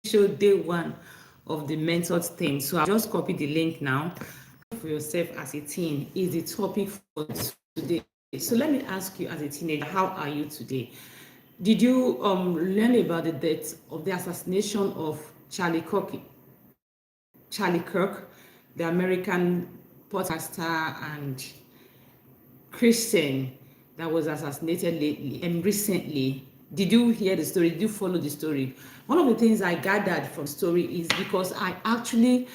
show day one of the mentors thing. So I'll just copy the link now. For yourself as a teen is the topic for today. So let me ask you, as a teenager, how are you today? Did you learn about the death of the assassination of Charlie Kirk, the American podcaster and Christian that was assassinated lately and recently? Did you hear the story? Did you follow the story? One of the things I gathered from the story is because I actually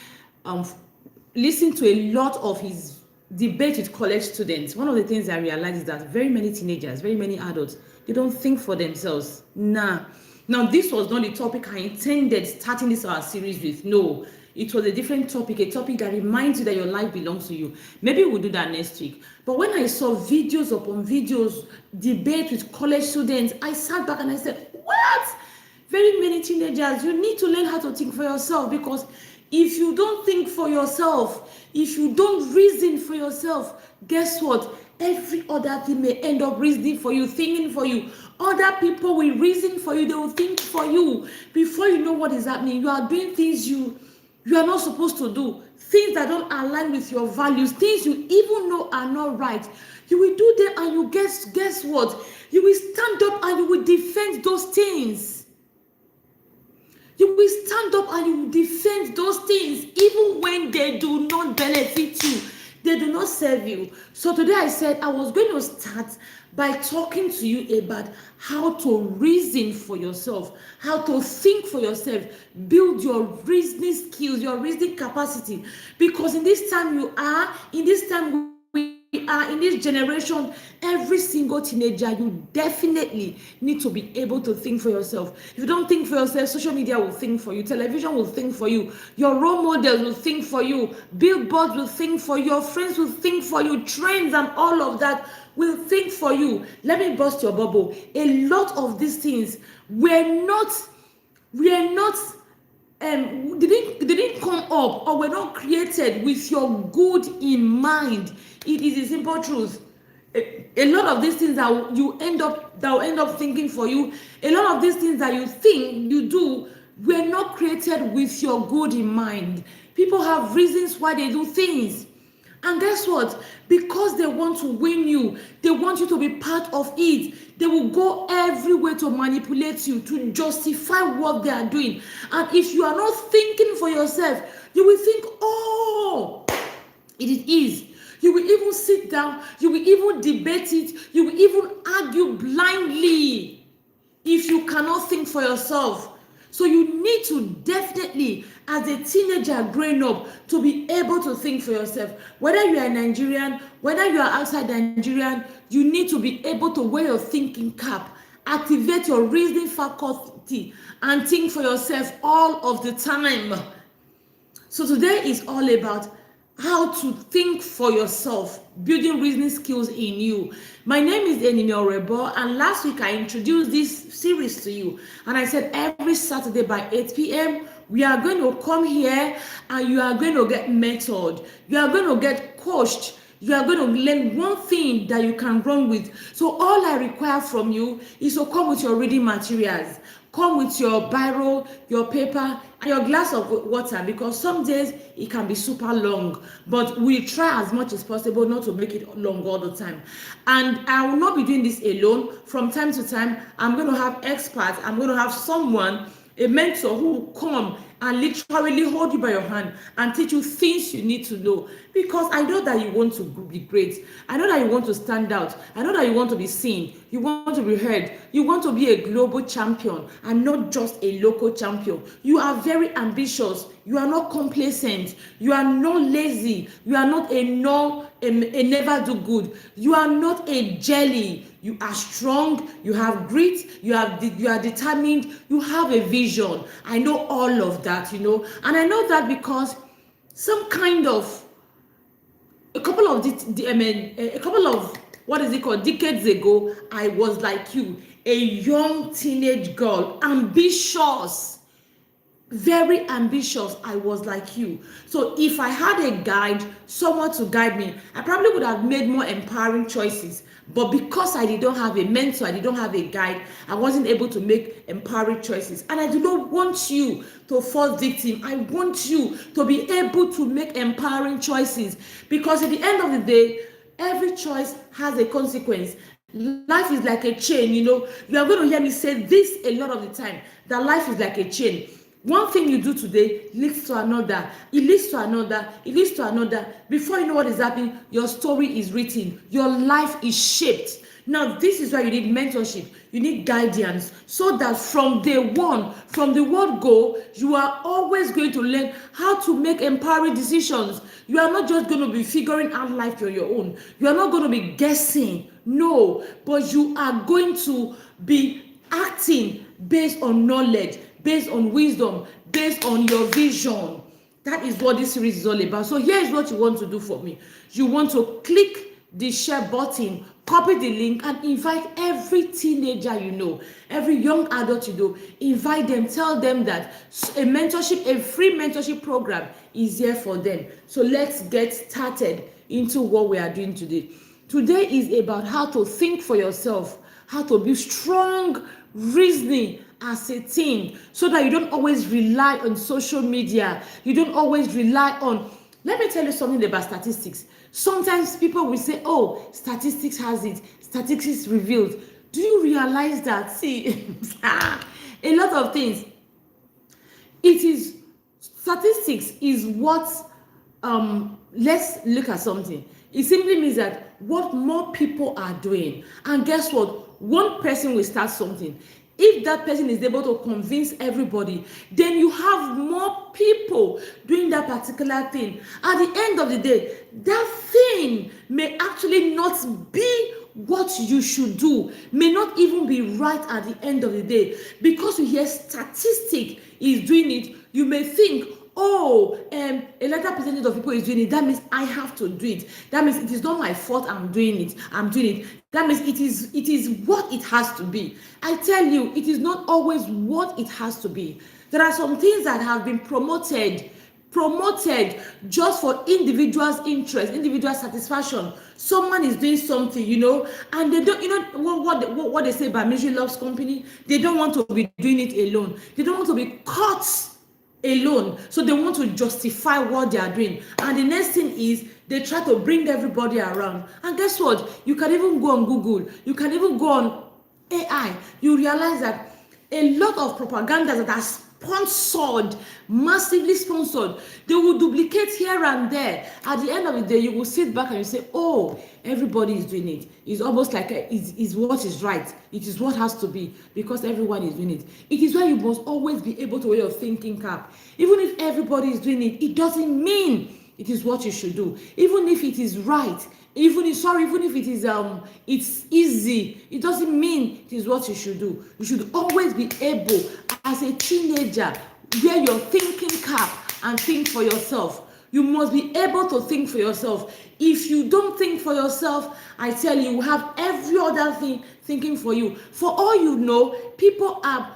listened to a lot of his debate with college students. One of the things I realized is that very many teenagers, very many adults, they don't think for themselves. Now this was not the topic I intended starting this our series with. No, it was a different topic, a topic that reminds you that your life belongs to you. Maybe we'll do that next week. But when I saw videos upon videos, debate with college students, I sat back and I said, what? Very many teenagers, you need to learn how to think for yourself, because if you don't think for yourself, if you don't reason for yourself, guess what? Every other thing may end up reasoning for you, thinking for you. Other people will reason for you, they will think for you. Before you know what is happening, you are doing things you are not supposed to do, things that don't align with your values, things you even know are not right. You will do them, and you guess what? You will stand up and you will defend those things. You will stand up and you will defend those things even when they do not benefit you. They do not serve you. So today I said I was going to start by talking to you about how to reason for yourself, how to think for yourself, build your reasoning skills, your reasoning capacity. Because in this time we are in this generation, every single teenager, you definitely need to be able to think for yourself. If you don't think for yourself, social media will think for you, television will think for you, your role models will think for you, billboards will think for you, your friends will think for you, trends and all of that will think for you. Let me burst your bubble. A lot of these things were not didn't come up or were not created with your good in mind. It is a simple truth. A lot of these things that will end up thinking for you, a lot of these things that you think you do were not created with your good in mind. People have reasons why they do things. And guess what? Because they want to win you, they want you to be part of it, they will go everywhere to manipulate you, to justify what they are doing. And if you are not thinking for yourself, you will think, oh, it is. You will even sit down, you will even debate it, you will even argue blindly if you cannot think for yourself. So you need to definitely, as a teenager growing up, to be able to think for yourself. Whether you are Nigerian, whether you are outside Nigerian, you need to be able to wear your thinking cap, activate your reasoning faculty, and think for yourself all of the time. So today is all about how to think for yourself, building reasoning skills in you. My name is Enime Orebo, and last week I introduced this series to you, and I said every Saturday by 8 p.m. we are going to come here and you are going to get mentored, you are going to get coached, you are going to learn one thing that you can run with. So all I require from you is to come with your reading materials, come with your biro, your paper, and your glass of water, because some days it can be super long, but we try as much as possible not to make it long all the time. And I will not be doing this alone. From time to time, I'm going to have experts, I'm going to have someone, a mentor, who will come and literally hold you by your hand and teach you things you need to know. Because I know that you want to be great. I know that you want to stand out. I know that you want to be seen. You want to be heard. You want to be a global champion and not just a local champion. You are very ambitious. You are not complacent. You are not lazy. You are not a never do good. You are not a jelly. You are strong, you have grit, you are determined, you have a vision. I know all of that, and I know that because a couple of decades ago, I was like you, a young teenage girl, ambitious, very ambitious. I was like you. So if I had a guide, someone to guide me, I probably would have made more empowering choices. But because I did not have a mentor, I did not have a guide, I wasn't able to make empowering choices. And I do not want you to fall victim. I want you to be able to make empowering choices, because at the end of the day, every choice has a consequence. Life is like a chain, you know. You are going to hear me say this a lot of the time, that life is like a chain. One thing you do today leads to another, it leads to another, it leads to another. Before you know what is happening, your story is written, your life is shaped. Now, this is why you need mentorship, you need guidance, so that from day one, from the word go, you are always going to learn how to make empowering decisions. You are not just going to be figuring out life on your own. You are not going to be guessing, no, but you are going to be acting based on knowledge, based on wisdom, based on your vision. That is what this series is all about. So here is what you want to do for me. You want to click the share button, copy the link, and invite every teenager you know, every young adult you know. Invite them, tell them that a free mentorship program is here for them. So let's get started into what we are doing today. Today is about how to think for yourself, how to build strong reasoning as a teen, so that you don't always rely on social media. You don't always rely on, let me tell you something about statistics. Sometimes people will say, oh, statistics has it, statistics revealed. Do you realize that? See, a lot of things, it is, statistics is what, let's look at something. It simply means that what more people are doing. And guess what? One person will start something. If that person is able to convince everybody, then you have more people doing that particular thing. At the end of the day, that thing may actually not be what you should do, may not even be right at the end of the day. Because you hear statistic is doing it, you may think, oh, a larger percentage of people is doing it, that means I have to do it. That means it is not my fault I'm doing it. That means it is what it has to be. I tell you, it is not always what it has to be. There are some things that have been promoted just for individuals' interest, individual satisfaction. Someone is doing something, you know, and they don't, you know what they say about Misery Loves Company? They don't want to be doing it alone. They don't want to be caught alone, so they want to justify what they are doing. And the next thing is they try to bring everybody around. And guess what? You can even go on Google, you can even go on AI. You realize that a lot of propaganda that are sponsored, massively sponsored, they will duplicate here and there. At the end of the day, you will sit back and you say, oh, everybody is doing it. It's almost like is what is right. It is what has to be, because everyone is doing it. It is why you must always be able to wear your thinking cap. Even if everybody is doing it, it doesn't mean it is what you should do. Even if it is right, even if it is it's easy, it doesn't mean it is what you should do. You should always be able, as a teenager, wear your thinking cap and think for yourself. You must be able to think for yourself. If you don't think for yourself, I tell you, you have every other thing thinking for you. For all you know, people are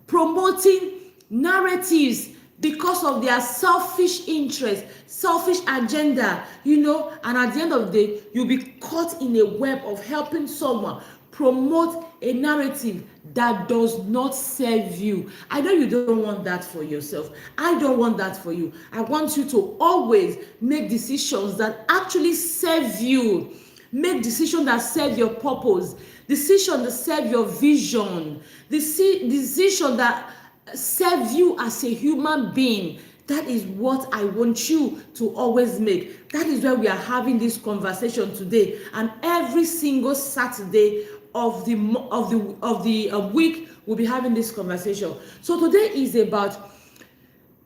promoting narratives because of their selfish interest, selfish agenda, you know, and at the end of the day, you'll be caught in a web of helping someone promote a narrative that does not serve you. I know you don't want that for yourself. I don't want that for you. I want you to always make decisions that actually serve you. Make decisions that serve your purpose. Decisions that serve your vision. Decisions that serve you as a human being. That is what I want you to always make. That is why we are having this conversation today, and every single Saturday of the week we'll be having this conversation. So today is about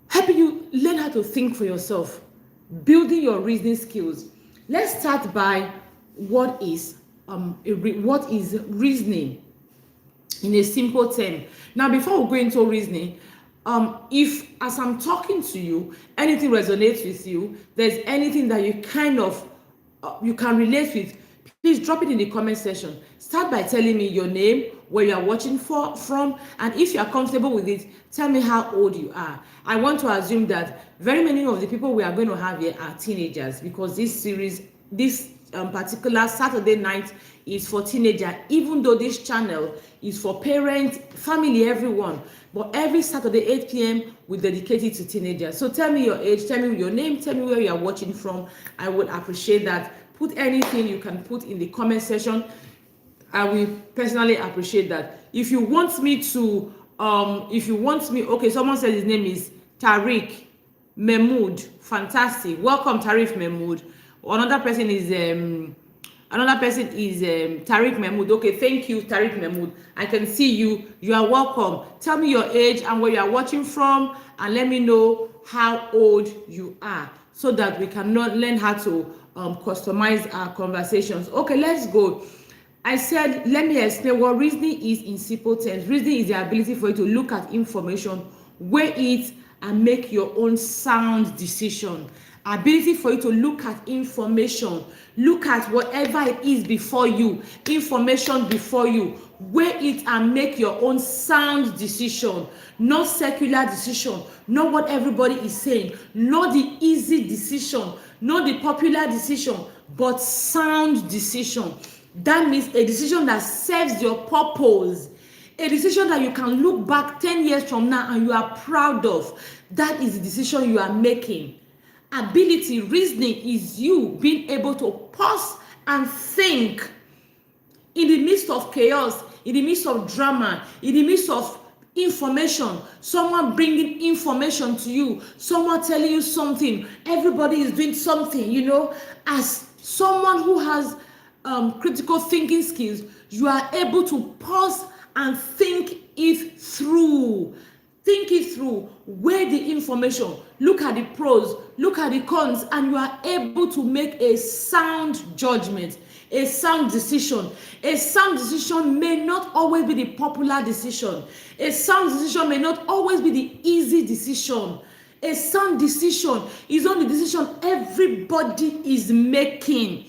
helping you learn how to think for yourself, building your reasoning skills. Let's start by what is reasoning in a simple term. Now, before we go into reasoning, if as I'm talking to you, anything resonates with you, there's anything that you kind of you can relate with, please drop it in the comment section. Start by telling me your name, where you are watching from, and if you are comfortable with it, tell me how old you are. I want to assume that very many of the people we are going to have here are teenagers, because this particular Saturday night is for teenager, even though this channel is for parents, family, everyone. But every Saturday 8 p.m. we dedicate it to teenagers. So tell me your age, tell me your name, tell me where you are watching from. I would appreciate that. Put anything you can put in the comment section. I will personally appreciate that. If you want me to, okay, someone said his name is Tariq Mahmood. Fantastic. Welcome, Tariq Mahmood. Another person is Tariq Mahmood. Okay, thank you, Tariq Mahmood. I can see you. You are welcome. Tell me your age and where you are watching from, and let me know how old you are, so that we can learn how to customize our conversations. Okay, let's go. I said, let me explain what reasoning is in simple terms. Reasoning is the ability for you to look at information, weigh it, and make your own sound decision. Ability for you to look at information, look at whatever it is before you, information before you, weigh it and make your own sound decision. Not secular decision, not what everybody is saying, not the easy decision, not the popular decision, but sound decision. That means a decision that serves your purpose, a decision that you can look back 10 years from now and you are proud of. That is the decision you are making. Ability, reasoning, is you being able to pause and think in the midst of chaos, in the midst of drama, in the midst of information, someone bringing information to you, someone telling you something, everybody is doing something, as someone who has critical thinking skills, you are able to pause and think it through. Think it through, weigh the information, look at the pros, look at the cons, and you are able to make a sound judgment, a sound decision. A sound decision may not always be the popular decision. A sound decision may not always be the easy decision. A sound decision is not the decision everybody is making.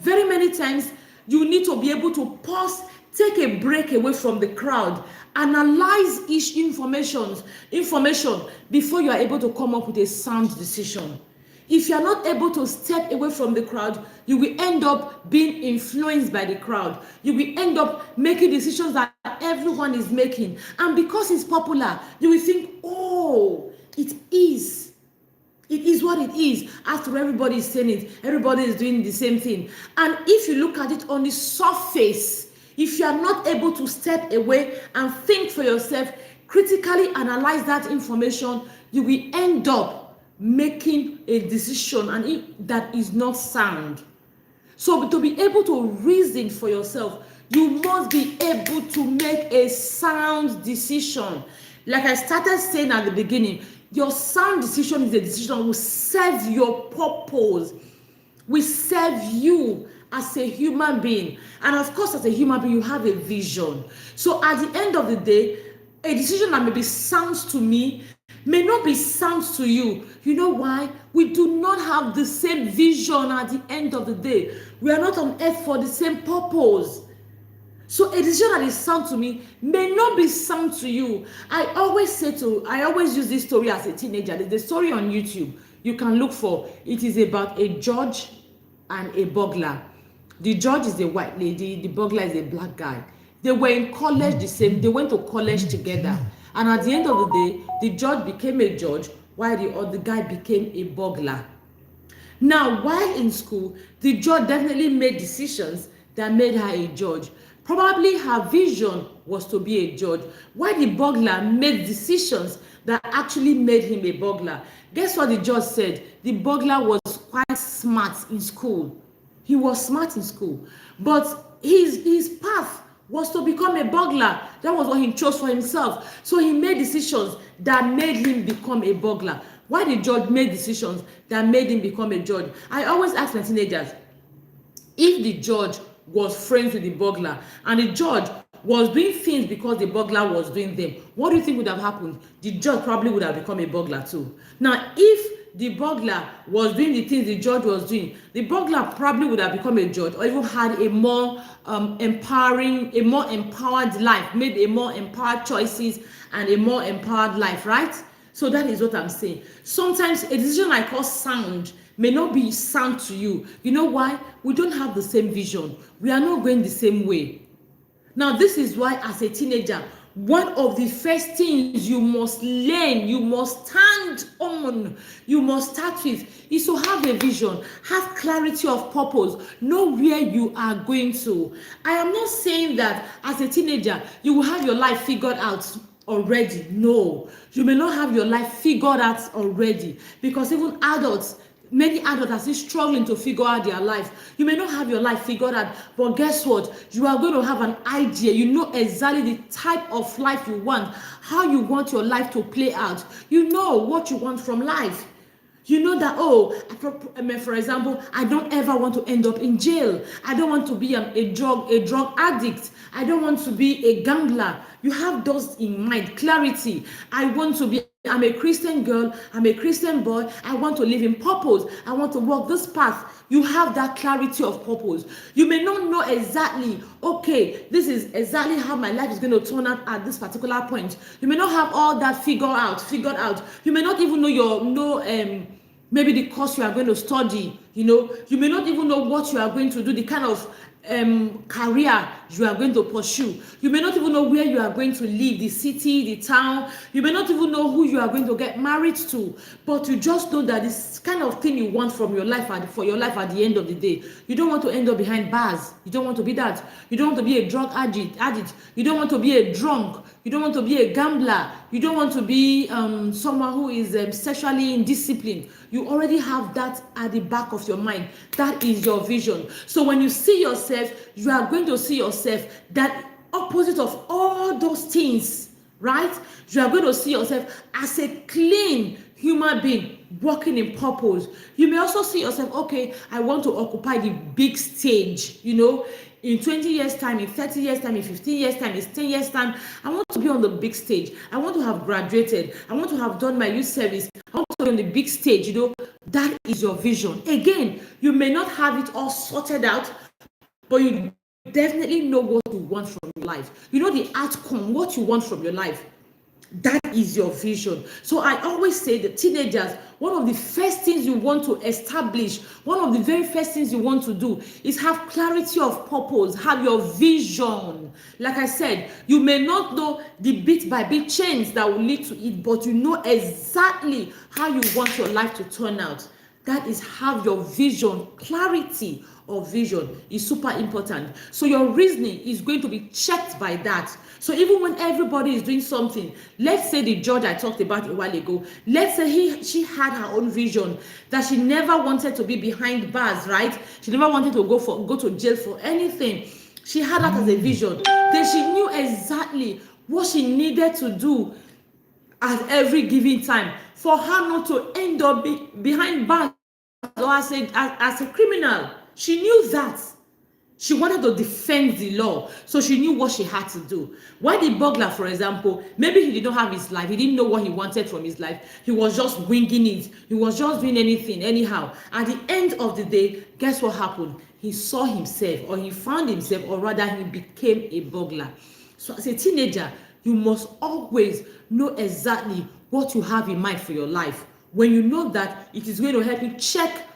Very many times you need to be able to pause, take a break away from the crowd, analyze each information before you are able to come up with a sound decision. If you are not able to step away from the crowd, you will end up being influenced by the crowd. You will end up making decisions that everyone is making. And because it's popular, you will think, oh, it is what it is. After everybody is saying it, everybody is doing the same thing. And if you look at it on the surface, if you are not able to step away and think for yourself, critically analyze that information, you will end up making a decision that is not sound. So to be able to reason for yourself, you must be able to make a sound decision. Like I started saying at the beginning, your sound decision is a decision that will serve your purpose, will serve you as a human being. And of course, as a human being, you have a vision. So at the end of the day, a decision that maybe sounds to me may not be sound to you. You know why? We do not have the same vision at the end of the day. We are not on earth for the same purpose. So a decision that is sound to me may not be sound to you. I always use this story as a teenager. There's a story on YouTube you can look for. It is about a judge and a burglar. The judge is a white lady, the burglar is a black guy. They were in college they went to college together. And at the end of the day, the judge became a judge while the other guy became a burglar. Now, while in school, the judge definitely made decisions that made her a judge. Probably her vision was to be a judge, while the burglar made decisions that actually made him a burglar. Guess what the judge said? The burglar was quite smart in school. He was smart in school, but his path was to become a burglar. That was what he chose for himself. So he made decisions that made him become a burglar. Why the judge made decisions that made him become a judge? I always ask my teenagers, if the judge was friends with the burglar and the judge was doing things because the burglar was doing them, what do you think would have happened? The judge probably would have become a burglar too. Now, if the burglar was doing the things the judge was doing, the burglar probably would have become a judge, or even had a more empowered life, made a more empowered choices and a more empowered life, right? So that is what I'm saying. Sometimes a decision I call sound may not be sound to you. You know why? We don't have the same vision. We are not going the same way. Now, this is why as a teenager, one of the first things you must learn, you must stand on, you must start with, is to have a vision, have clarity of purpose, know where you are going to. I am not saying that as a teenager, you will have your life figured out already. No, you may not have your life figured out already, because even adults, many adults are still struggling to figure out their life. You may not have your life figured out, but guess what? You are going to have an idea. You know exactly the type of life you want, how you want your life to play out. You know what you want from life. You know that, for example, I don't ever want to end up in jail. I don't want to be a drug addict. I don't want to be a gambler. You have those in mind, clarity. I'm a Christian girl, I'm a Christian boy, I want to live in purpose, I want to walk this path. You have that clarity of purpose. You may not know exactly, okay, this is exactly how my life is going to turn out at this particular point. You may not have all that figured out. You may not even know maybe the course you are going to study. You may not even know what you are going to do, the kind of career you are going to pursue. You may not even know where you are going to live, the city, the town. You may not even know who you are going to get married to, but you just know that this kind of thing you want from your life for your life at the end of the day. You don't want to end up behind bars. You don't want to be that. You don't want to be a drug addict. You don't want to be a drunk. You don't want to be a gambler. You don't want to be someone who is sexually indisciplined. You already have that at the back of your mind. That is your vision. So when you see yourself, you are going to see yourself that opposite of all those things, right? You are going to see yourself as a clean human being walking in purpose. You may also see yourself, okay, I want to occupy the big stage, in 20 years time, in 30 years time, in 15 years time, in 10 years time. I want to be on the big stage. I want to have graduated. I want to have done my youth service. I want to be on the big stage. That is your vision. Again, you may not have it all sorted out, but you definitely know what you want from your life. You know the outcome, what you want from your life. That is your vision. So I always say that teenagers, one of the first things you want to establish, one of the very first things you want to do is have clarity of purpose, have your vision. Like I said, you may not know the bit by bit change that will lead to it, but you know exactly how you want your life to turn out. That is have your vision. Clarity of vision is super important. So your reasoning is going to be checked by that. So even when everybody is doing something, let's say the judge I talked about a while ago, let's say she had her own vision that she never wanted to be behind bars, right? She never wanted to go to jail for anything. She had that as a vision. Then she knew exactly what she needed to do at every given time for her not to end up behind bars or as a criminal. She knew that. She wanted to defend the law, so she knew what she had to do. Why the burglar, for example, maybe he did not have his life. He didn't know what he wanted from his life. He was just winging it. He was just doing anything, anyhow. At the end of the day, guess what happened? He saw himself, or he found himself, or rather he became a burglar. So as a teenager, you must always know exactly what you have in mind for your life. When you know that, it is going to help you check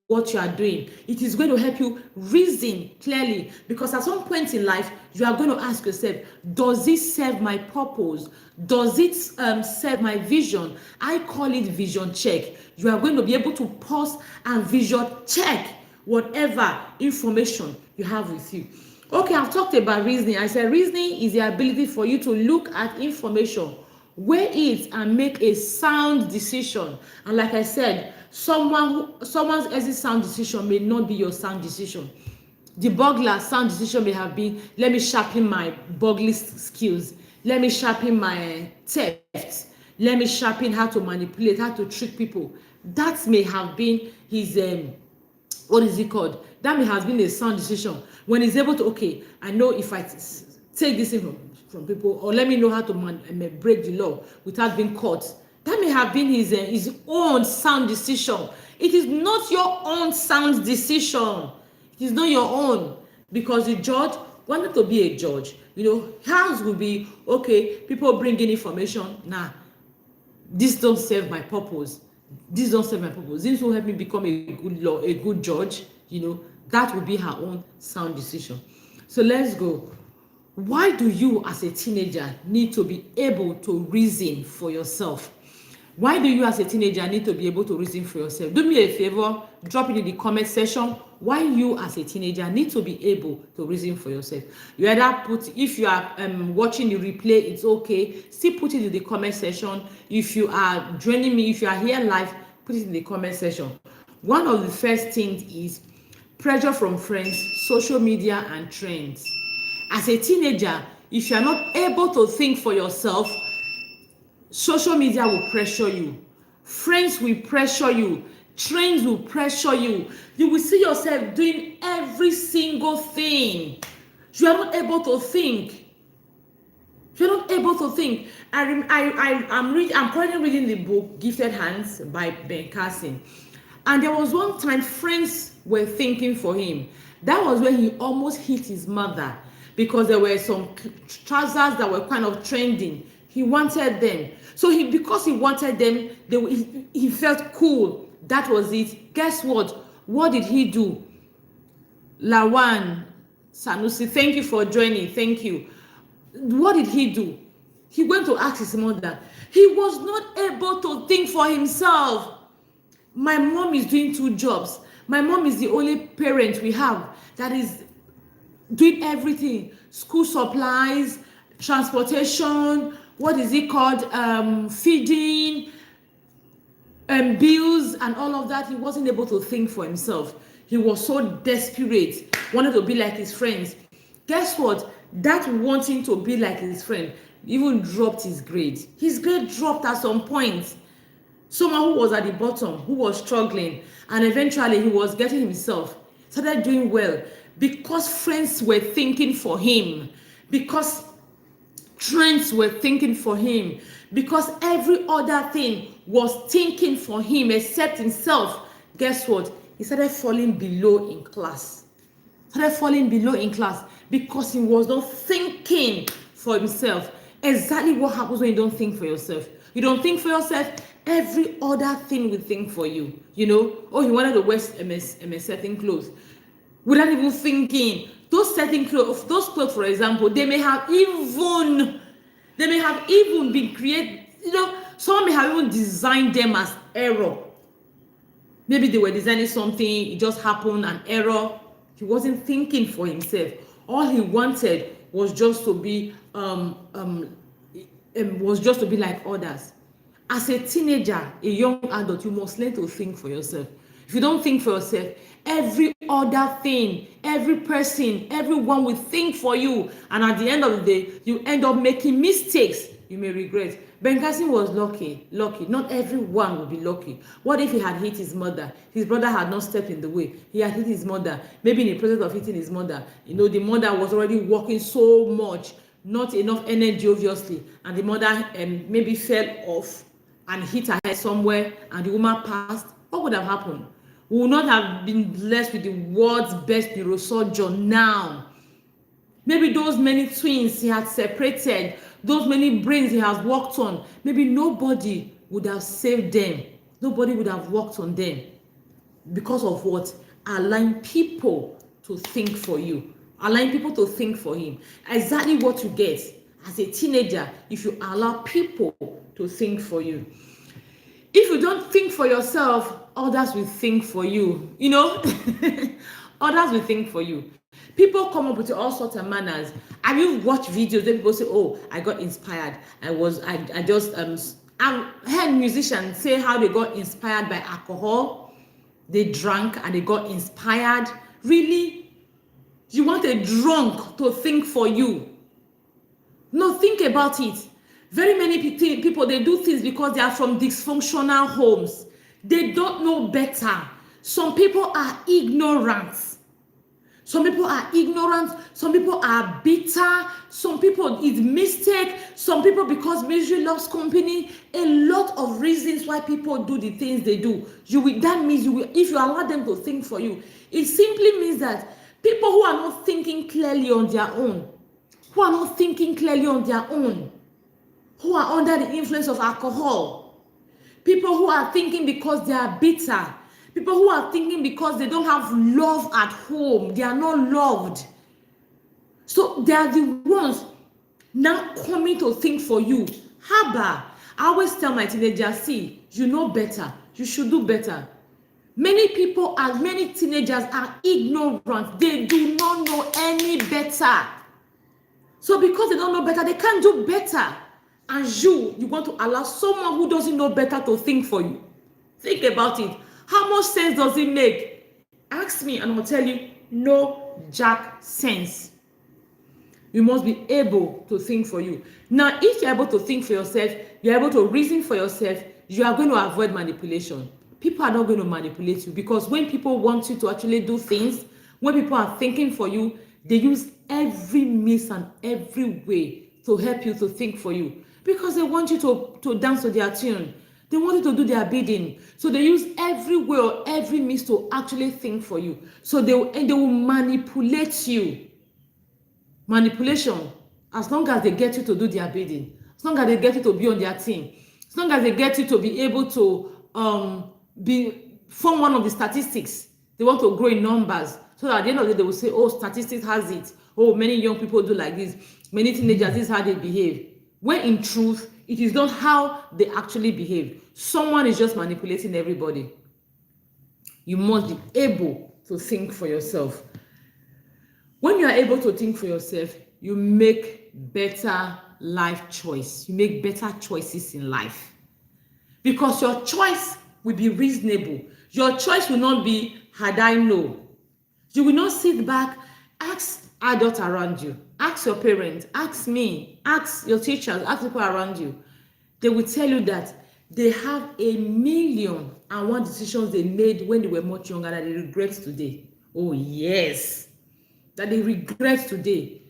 what you are doing. It is going to help you reason clearly, because at some point in life you are going to ask yourself, does it serve my purpose? Does it serve my vision? I call it vision check. You are going to be able to pause and vision check whatever information you have with you. Okay, I've talked about reasoning. I said reasoning is the ability for you to look at information, weigh it, and make a sound decision. And like I said, someone's else's sound decision may not be your sound decision. The burglar's sound decision may have been, let me sharpen my burglary skills, let me sharpen my theft, let me sharpen how to manipulate, how to trick people. That may have been his what is it called? That may have been a sound decision. When he's able to, okay, I know if I take this from people, or let me know how to break the law without being caught. That may have been his own sound decision. It is not your own sound decision. It is not your own, because the judge wanted to be a judge. Hers will be, okay, people bring in information. Nah, this don't serve my purpose. this don't serve my purpose, this will help me become a good law, a good judge, that will be her own sound decision. So let's go. Why do you as a teenager need to be able to reason for yourself? Why do you as a teenager need to be able to reason for yourself? Do me a favor, drop it in the comment section. Why you as a teenager need to be able to reason for yourself? You either put, if you are watching the replay, it's okay. Still put it in the comment section. If you are joining me, if you are here live, put it in the comment section. One of the first things is pressure from friends, social media, and trends. As a teenager, if you are not able to think for yourself, social media will pressure you, friends will pressure you, trends will pressure you. You will see yourself doing every single thing. You are not able to think. You're not able to think. I'm currently reading the book Gifted Hands by Ben Carson, and there was one time friends were thinking for him. That was when he almost hit his mother because there were some trousers that were kind of trending. He wanted them. So because he wanted them, he felt cool. That was it. Guess what? What did he do? Lawan Sanusi, thank you for joining. Thank you. What did he do? He went to ask his mother. He was not able to think for himself. My mom is doing 2 jobs. My mom is the only parent we have that is doing everything. School supplies, transportation, what is it called, feeding, bills and all of that. He wasn't able to think for himself. He was so desperate, wanted to be like his friends. Guess what? That wanting to be like his friend even dropped his grade. His grade dropped at some point. Someone who was at the bottom, who was struggling, and eventually he was getting himself, started doing well because friends were thinking for him, because trends were thinking for him, because every other thing was thinking for him except himself. Guess what? He started falling below in class. Because he was not thinking for himself. Exactly what happens when you don't think for yourself. You don't think for yourself, every other thing will think for you. Oh, he wanted to wear certain clothes without even thinking. Those certain clothes, for example, they may have even been created. Someone may have even designed them as error. Maybe they were designing something, it just happened, an error. He wasn't thinking for himself. All he wanted was just to be like others. As a teenager, a young adult, you must learn to think for yourself. If you don't think for yourself, every other thing, every person, everyone will think for you, and at the end of the day, you end up making mistakes you may regret. Ben Carson was lucky. Not everyone will be lucky. What if he had hit his mother? His brother had not stepped in the way. He had hit his mother. Maybe in the process of hitting his mother, the mother was already working so much, not enough energy, obviously, and the mother maybe fell off and hit her head somewhere, and the woman passed. What would have happened? We would not have been blessed with the world's best neurosurgeon now. Maybe those many twins he had separated, those many brains he has worked on, maybe nobody would have saved them. Nobody would have worked on them. Because of what? Allowing people to think for you. Allowing people to think for him. Exactly what you get as a teenager if you allow people to think for you. If you don't think for yourself, others will think for you. Others will think for you. People come up with all sorts of manners. Have you watched videos where people say, oh, I got inspired. I've heard musicians say how they got inspired by alcohol. They drank and they got inspired. Really? You want a drunk to think for you? No, think about it. Very many people, they do things because they are from dysfunctional homes. They don't know better. Some people are ignorant. Some people are bitter. Some people it's mistake. Some people because misery loves company. A lot of reasons why people do the things they do. That means if you allow them to think for you, it simply means that people who are not thinking clearly on their own, who are under the influence of alcohol, People who are thinking because they are bitter. People who are thinking because they don't have love at home. They are not loved. So they are the ones now coming to think for you. Haba, I always tell my teenagers, see, you know better. You should do better. Many people and many teenagers are ignorant. They do not know any better. So because they don't know better, they can't do better. And you want to allow someone who doesn't know better to think for you. Think about it. How much sense does it make? Ask me and I'll tell you, no jack sense. You must be able to think for you. Now, if you're able to think for yourself, you're able to reason for yourself, you are going to avoid manipulation. People are not going to manipulate you, because when people want you to actually do things, when people are thinking for you, they use every means and every way to help you to think for you, because they want you to dance to their tune. They want you to do their bidding. So they use every way or every means to actually think for you. So they will manipulate you. Manipulation, as long as they get you to do their bidding, as long as they get you to be on their team, as long as they get you to be able to form one of the statistics, they want to grow in numbers, so that at the end of the day they will say, oh, statistics has it, oh, many young people do like this, many teenagers, this is how they behave, when in truth it is not how they actually behave. Someone is just manipulating everybody. You must be able to think for yourself. When you are able to think for yourself, you make better life choice. You make better choices in life. Because your choice will be reasonable. Your choice will not be, had I known. You will not sit back, ask adults around you, ask your parents, ask me, ask your teachers, ask people around you. They will tell you that they have 1,000,001 decisions they made when they were much younger that they regret today. Oh, yes. That they regret today.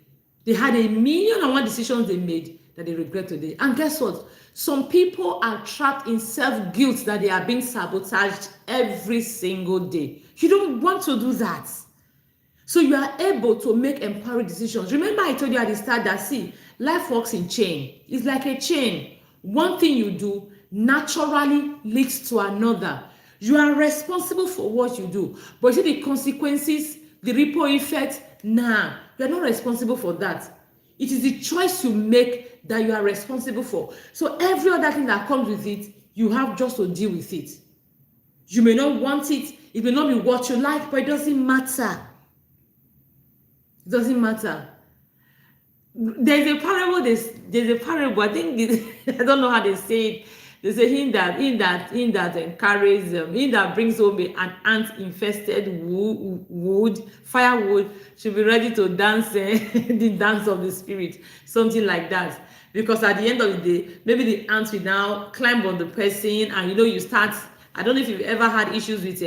They had 1,000,001 decisions they made that they regret today. And guess what? Some people are trapped in self-guilt that they are being sabotaged every single day. You don't want to do that. So you are able to make empowered decisions. Remember I told you at the start that, see, life works in chain. It's like a chain. One thing you do naturally leads to another. You are responsible for what you do. But you see the consequences, the ripple effect, nah, you are not responsible for that. It is the choice you make that you are responsible for. So every other thing that comes with it, you have just to deal with it. You may not want it, it may not be what you like, but it doesn't matter. It doesn't matter. There's a parable, I think, I don't know how they say it. They say him that encourages, him that brings home an ant-infested wood, firewood, should be ready to dance the dance of the spirit, something like that. Because at the end of the day, maybe the ants will now climb on the person, and you start. I don't know if you've ever had issues with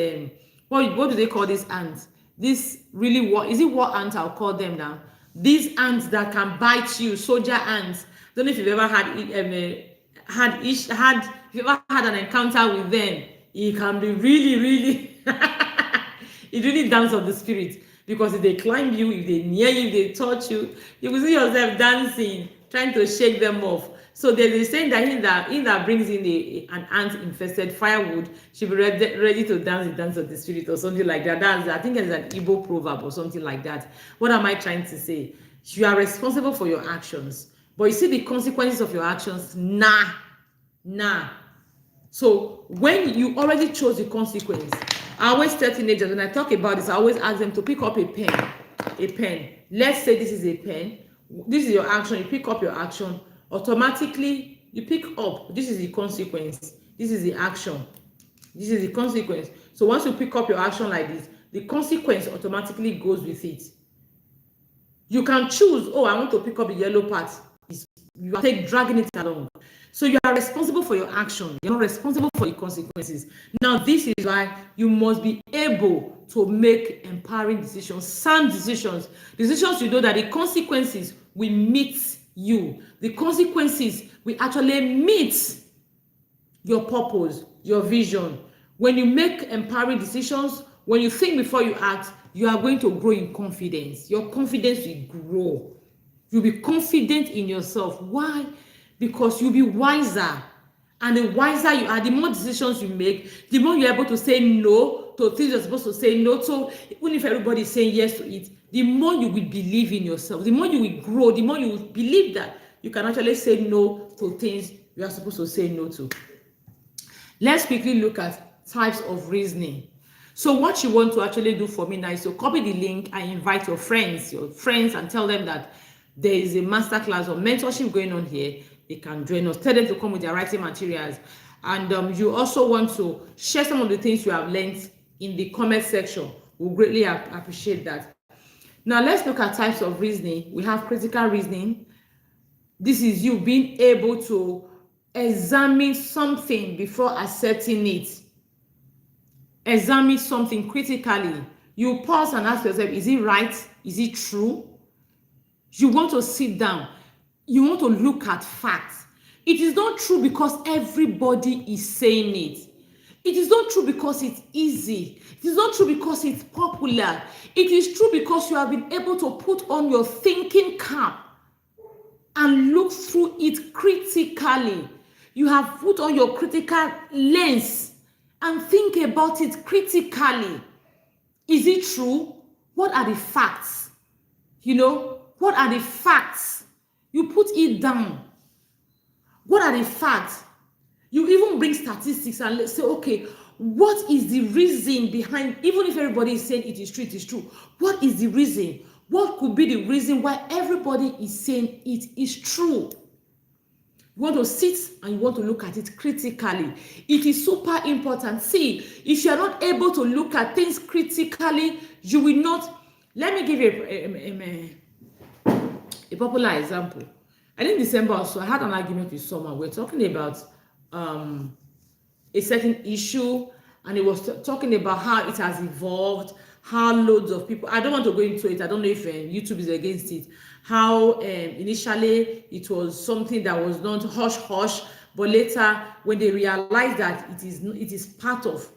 what do they call these ants? This really is it what ants I'll call them now? These ants that can bite you, soldier ants. I don't know if you've ever had if you ever had an encounter with them. It can be really it really dance of the spirit, because if they climb you, if they near you, if they touch you, you will see yourself dancing, trying to shake them off. So they're saying that he that brings in an ant-infested firewood should be ready to dance the dance of the spirit, or something like that. I think it's an Igbo proverb or something like that. What am I trying to say? You are responsible for your actions, but you see the consequences of your actions. Nah. So when you already chose the consequence, I always tell teenagers, when I talk about this, I always ask them to pick up a pen. Let's say this is a pen. This is your action. You pick up your action. Automatically you pick up, this is the consequence, this is the action, this is the consequence. So once you pick up your action like this, the consequence automatically goes with it. You can choose, oh, I want to pick up the yellow part. You are dragging it along. So you are responsible for your action. You're not responsible for the consequences. Now this is why you must be able to make empowering decisions, sound decisions you know that the consequences will meet you. The consequences will actually meet your purpose, your vision. When you make empowering decisions, when you think before you act, you are going to grow in confidence. Your confidence will grow. You'll be confident in yourself. Why? Because you'll be wiser. And the wiser you are, the more decisions you make, the more you're able to say no to things you're supposed to say no to. Even if everybody is saying yes to it, the more you will believe in yourself, the more you will grow, the more you will believe that you can actually say no to things you are supposed to say no to. Let's quickly look at types of reasoning. So what you want to actually do for me now is to copy the link and invite your friends, and tell them that there is a masterclass or mentorship going on here. They can join us. Tell them to come with their writing materials. And you also want to share some of the things you have learned in the comment section. We'll greatly appreciate that. Now let's look at types of reasoning. We have critical reasoning. This is you being able to examine something before accepting it. Examine something critically. You pause and ask yourself, is it right? Is it true? You want to sit down. You want to look at facts. It is not true because everybody is saying it. It is not true because it's easy. It is not true because it's popular. It is true because you have been able to put on your thinking cap and look through it critically. You have put on your critical lens and think about it critically. Is it true? What are the facts? What are the facts? You put it down. What are the facts? You even bring statistics and let's say, okay, what is the reason behind, even if everybody is saying it is true, what is the reason? What could be the reason why everybody is saying it is true? You want to sit and you want to look at it critically. It is super important. See, if you are not able to look at things critically, you will not. Let me give you a popular example. I think December also, I had an argument with someone. We're talking about a certain issue, and it was talking about how it has evolved, how loads of people, I don't want to go into it, I don't know if YouTube is against it, how initially it was something that was not hush, but later when they realized that it is part of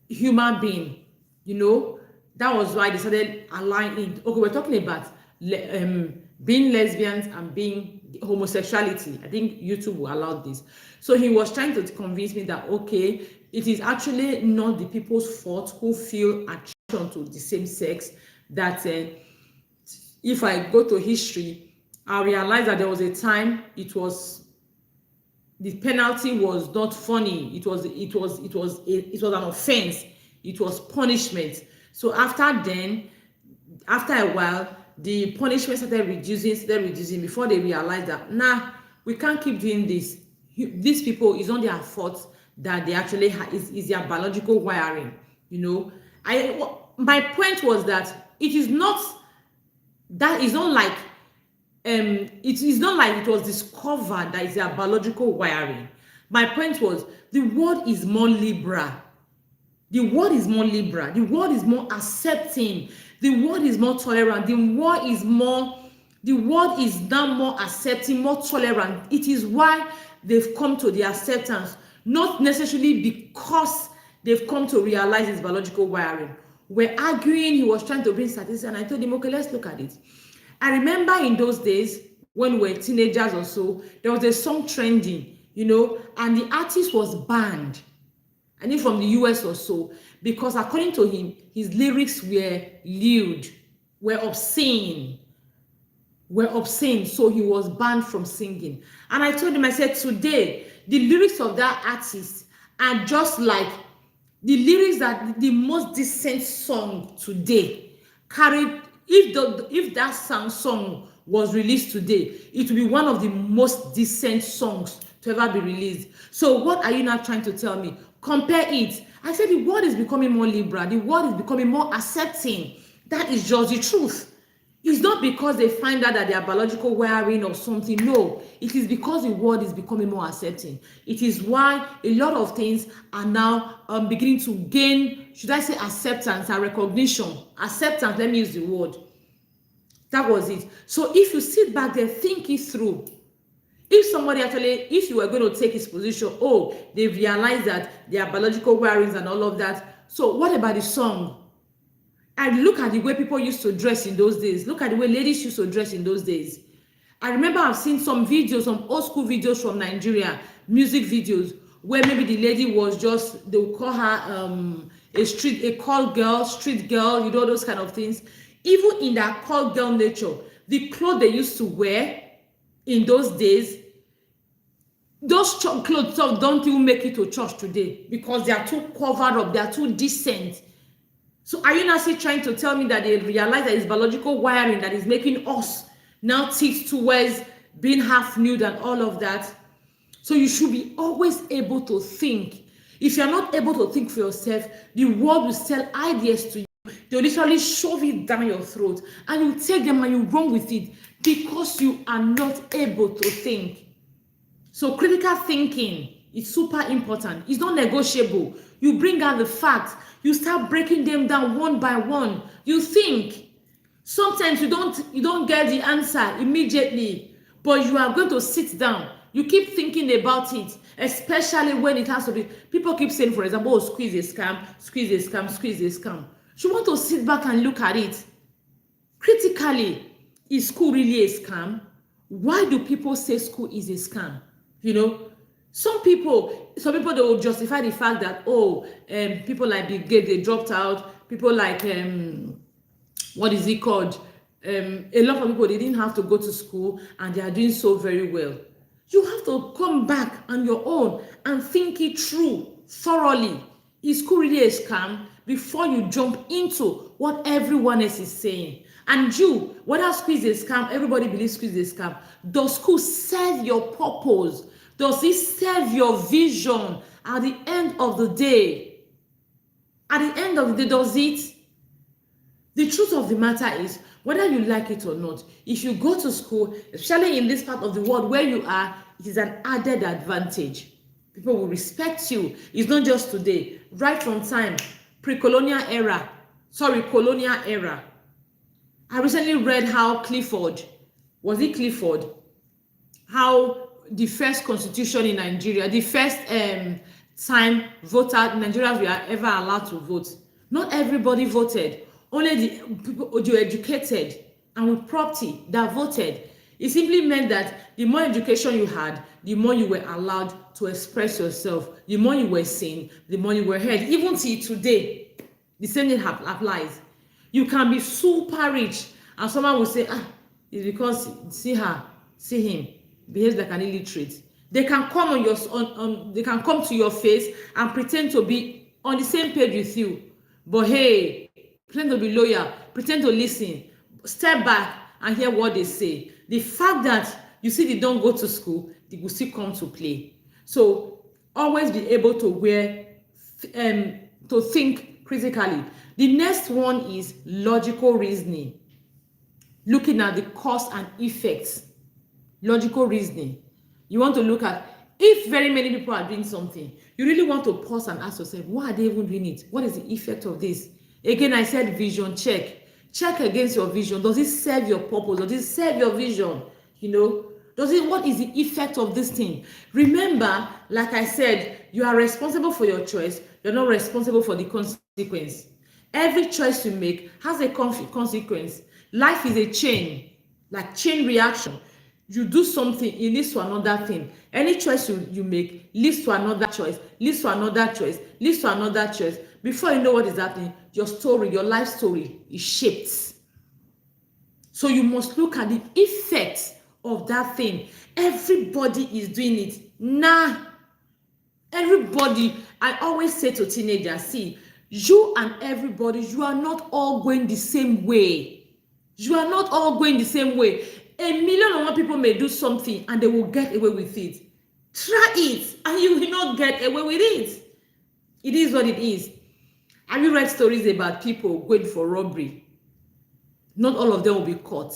human being, that was why they started aligning. Okay, we're talking about being lesbians and being homosexuality. I think YouTube will allow this. So he was trying to convince me that, okay, it is actually not the people's fault who feel attraction to the same sex, that if I go to history, I realized that there was a time the penalty was not funny. It was an offense. It was punishment. So after a while, the punishment started reducing before they realized that, we can't keep doing this. These people, is not their fault that they actually is their biological wiring. My point was that it is not like it was discovered that it's their biological wiring. My point was the world is more liberal. The world is more liberal. The world is more accepting. The world is more tolerant. The world is now more accepting, more tolerant. It is why they've come to the acceptance, not necessarily because they've come to realize its biological wiring. We're arguing, he was trying to bring statistics, and I told him, okay, let's look at it. I remember in those days, when we were teenagers or so, there was a song trending, and the artist was banned. I think from the US or so, because according to him, his lyrics were lewd, were obscene, so he was banned from singing. And I told him, I said, today, the lyrics of that artist are just like the lyrics that the most decent song today carried. If that song was released today, it will be one of the most decent songs to ever be released. So what are you now trying to tell me? Compare it. I said the world is becoming more liberal. The world is becoming more accepting. That is just the truth. It's not because they find out that they are biological wiring or something. No, it is because the world is becoming more accepting. It is why a lot of things are now beginning to gain, should I say, acceptance and recognition. Acceptance, let me use the word. That was it. So if you sit back there, think it through. If you were going to take his position, they realize that their biological wirings and all of that. So what about the song? And look at the way people used to dress in those days. Look at the way ladies used to dress in those days. I remember I've seen some videos, some old school videos from Nigeria. music videos where maybe the lady was just, they will call her a call girl, street girl, you know, those kind of things. Even in that call girl nature, the clothes they used to wear in those days, those clothes don't even make it to church today because they are too covered up, they are too decent. So are you now still trying to tell me that they realize that it's biological wiring that is making us now tick towards being half nude and all of that? So you should be always able to think. If you're not able to think for yourself, the world will sell ideas to you. They'll literally shove it down your throat and you take them and you run with it because you are not able to think. So critical thinking is super important. It's not negotiable. You bring out the facts. You start breaking them down one by one. You think. Sometimes you don't get the answer immediately, but you are going to sit down. You keep thinking about it, especially when it has to be. People keep saying, for example, oh, squeeze a scam, squeeze a scam, squeeze a scam. You want to sit back and look at it critically. Is school really a scam? Why do people say school is a scam? You know, some people they will justify the fact that, oh, people like Bill Gates, they dropped out. People like what is it called? A lot of people, they didn't have to go to school and they are doing so very well. You have to come back on your own and think it through thoroughly. Is school really a scam before you jump into what everyone else is saying? And you, whether school is a scam, everybody believes school is a scam. Does school serve your purpose? Does it serve your vision at the end of the day? At the end of the day, does it? The truth of the matter is, whether you like it or not, if you go to school, especially in this part of the world where you are, it is an added advantage. People will respect you. It's not just today. Right from time, colonial era. I recently read how Clifford, how the first constitution in Nigeria, the first time Nigerians were ever allowed to vote. Not everybody voted. Only the people who were educated and with property that voted. It simply meant that the more education you had, the more you were allowed to express yourself. The more you were seen, the more you were heard. Even till today, the same thing applies. You can be super rich and someone will say, it's because see her, see him, behaves like an illiterate. They can come they can come to your face and pretend to be on the same page with you. But hey, pretend to be loyal, pretend to listen, step back and hear what they say. The fact that you see they don't go to school, they will still come to play. So always be able to to think critically. The next one is logical reasoning. Looking at the cause and effects. Logical reasoning. You want to look at, if very many people are doing something, you really want to pause and ask yourself, why are they even doing it? What is the effect of this? Again, I said vision check. Check against your vision. Does it serve your purpose? Does it serve your vision? You know, what is the effect of this thing? Remember, like I said, you are responsible for your choice. You're not responsible for the consequence. Every choice you make has a consequence. Life is a chain, like chain reaction. You do something, it leads to another thing. Any choice you make leads to another choice, leads to another choice, leads to another choice. Before you know what is happening, your story, your life story is shaped. So you must look at the effects of that thing. Everybody is doing it. Everybody. I always say to teenagers, see, you and everybody, you are not all going the same way. You are not all going the same way. 1,000,001 people may do something and they will get away with it. Try it and you will not get away with it. It is what it is. Have you read stories about people going for robbery? Not all of them will be caught.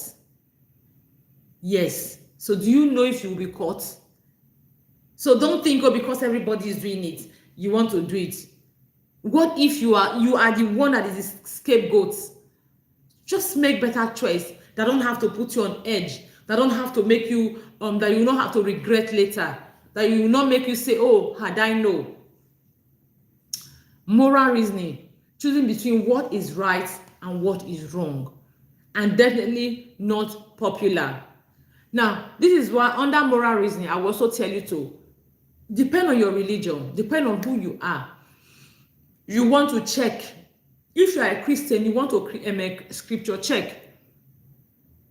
Yes. So do you know if you will be caught? So don't think, oh, because everybody is doing it, you want to do it. What if you are the one that is the scapegoat? Just make better choice that don't have to put you on edge, that don't have to make you that you don't have to regret later, that you will not make you say, oh, had I known. Moral reasoning, choosing between what is right and what is wrong, and definitely not popular. Now, this is why under moral reasoning, I will also tell you to depend on your religion, depend on who you are. You want to check. If you are a Christian, you want to make scripture check.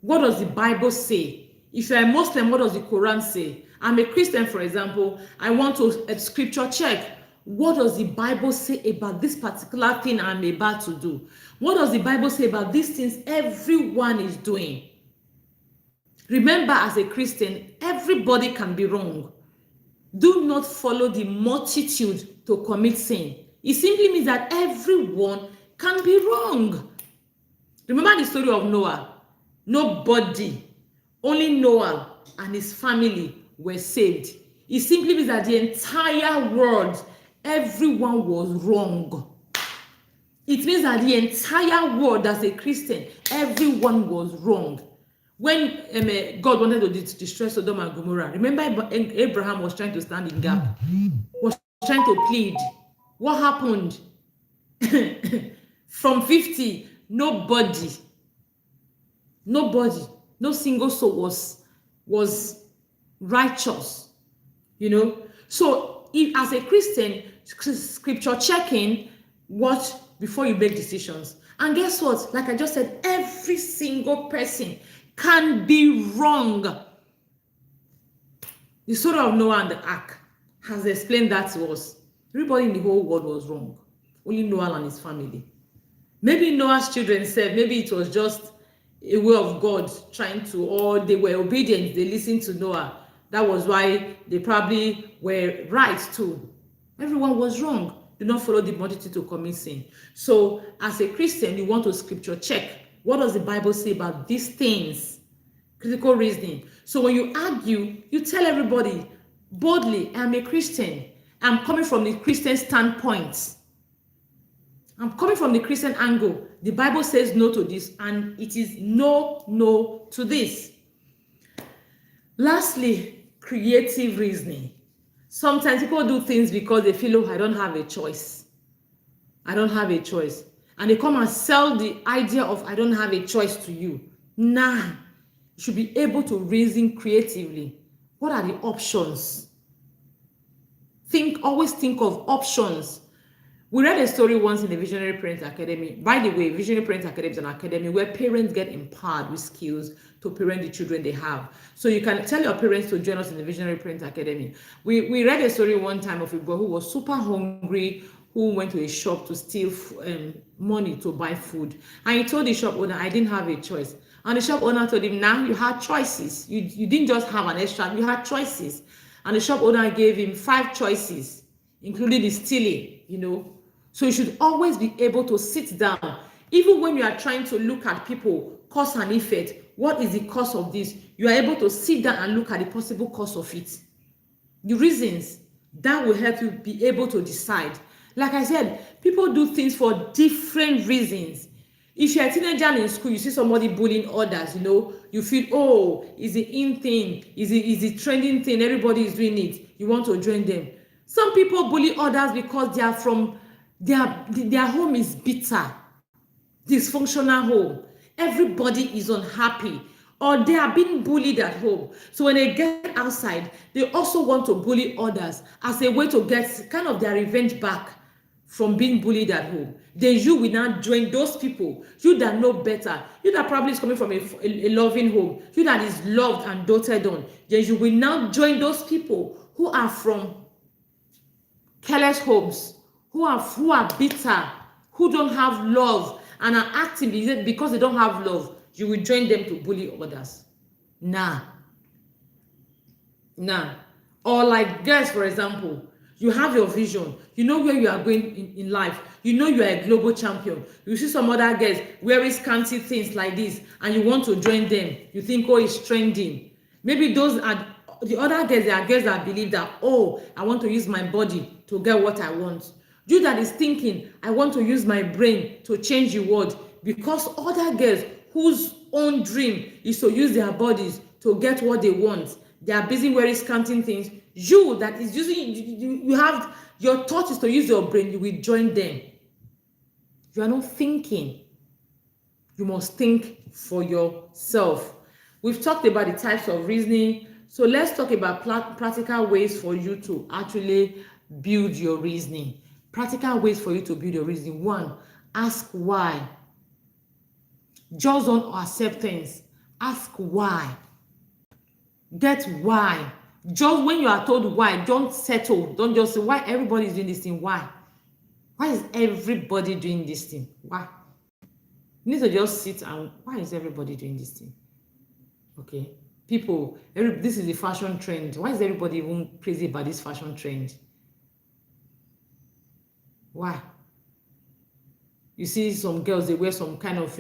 What does the Bible say? If you are a Muslim, what does the Quran say? I'm a Christian, for example. I want to scripture check. What does the Bible say about this particular thing I'm about to do? What does the Bible say about these things everyone is doing? Remember, as a Christian, everybody can be wrong. Do not follow the multitude to commit sin. It simply means that everyone can be wrong. Remember the story of Noah. Nobody, only Noah and his family were saved. It simply means that the entire world, everyone was wrong. It means that the entire world, as a Christian, everyone was wrong. When God wanted to destroy Sodom and Gomorrah, remember Abraham was trying to stand in gap, was trying to plead. What happened? From 50, nobody, no single soul was righteous, you know. So if, as a Christian, scripture checking what before you make decisions. And guess what? Like I just said, every single person can be wrong. The story of Noah and the ark has explained that to us. Everybody in the whole world was wrong. Only Noah and his family. Maybe Noah's children said, maybe it was just a way of God trying to, or they were obedient, they listened to Noah. That was why they probably were right too. Everyone was wrong. Do not follow the multitude to commit sin. So as a Christian, you want to scripture check. What does the Bible say about these things? Critical reasoning. So when you argue, you tell everybody boldly, I'm a Christian. I'm coming from the Christian standpoint. I'm coming from the Christian angle. The Bible says no to this, and it is no to this. Lastly, creative reasoning. Sometimes people do things because they feel, oh, I don't have a choice. I don't have a choice. And they come and sell the idea of I don't have a choice to you. Nah, you should be able to reason creatively. What are the options? Always think of options. We read a story once in the Visionary Parents Academy. By the way, Visionary Parents Academy is an academy where parents get empowered with skills to parent the children they have. So you can tell your parents to join us in the Visionary Parents Academy. We read a story one time of a boy who was super hungry, who went to a shop to steal money to buy food. And he told the shop owner, I didn't have a choice. And the shop owner told him, now you had choices. You didn't just have an extra, you had choices. And the shop owner gave him 5 choices, including the stealing, you know. So you should always be able to sit down. Even when you are trying to look at people, cause and effect, what is the cause of this? You are able to sit down and look at the possible cause of it. The reasons, that will help you be able to decide. Like I said, people do things for different reasons. If you're a teenager in school, you see somebody bullying others, you know, you feel, oh, is it in thing? Is it trending thing? Everybody is doing it. You want to join them. Some people bully others because they are from their home is bitter, dysfunctional home. Everybody is unhappy, or they are being bullied at home. So when they get outside, they also want to bully others as a way to get kind of their revenge back from being bullied at home. Then you will now join those people, you that know better, you that probably is coming from a loving home, you that is loved and doted on. Then you will now join those people who are from careless homes, who are bitter, who don't have love and are acting because they don't have love. You will join them to bully others. Nah. Or like girls, for example, you have your vision, you know where you are going in life, you know you are a global champion. You see some other girls wearing scanty things like this and you want to join them. You think, oh, it's trending. Maybe those are the other girls. There are girls that believe that, oh, I want to use my body to get what I want. You that is thinking, I want to use my brain to change the world, because other girls whose own dream is to use their bodies to get what they want, they are busy wearing scanty things. You that is using, you have, your thought is to use your brain, you will join them. You are not thinking. You must think for yourself. We've talked about the types of reasoning. So let's talk about practical ways for you to actually build your reasoning. Practical ways for you to build your reasoning. 1, ask why. Just don't accept things. Ask why. Get why. Just when you are told why, don't settle. Don't just say, why everybody is doing this thing? Why? Why is everybody doing this thing? Why? You need to just sit and, why is everybody doing this thing? Okay. People, this is the fashion trend. Why is everybody even crazy about this fashion trend? Why? You see some girls, they wear some kind of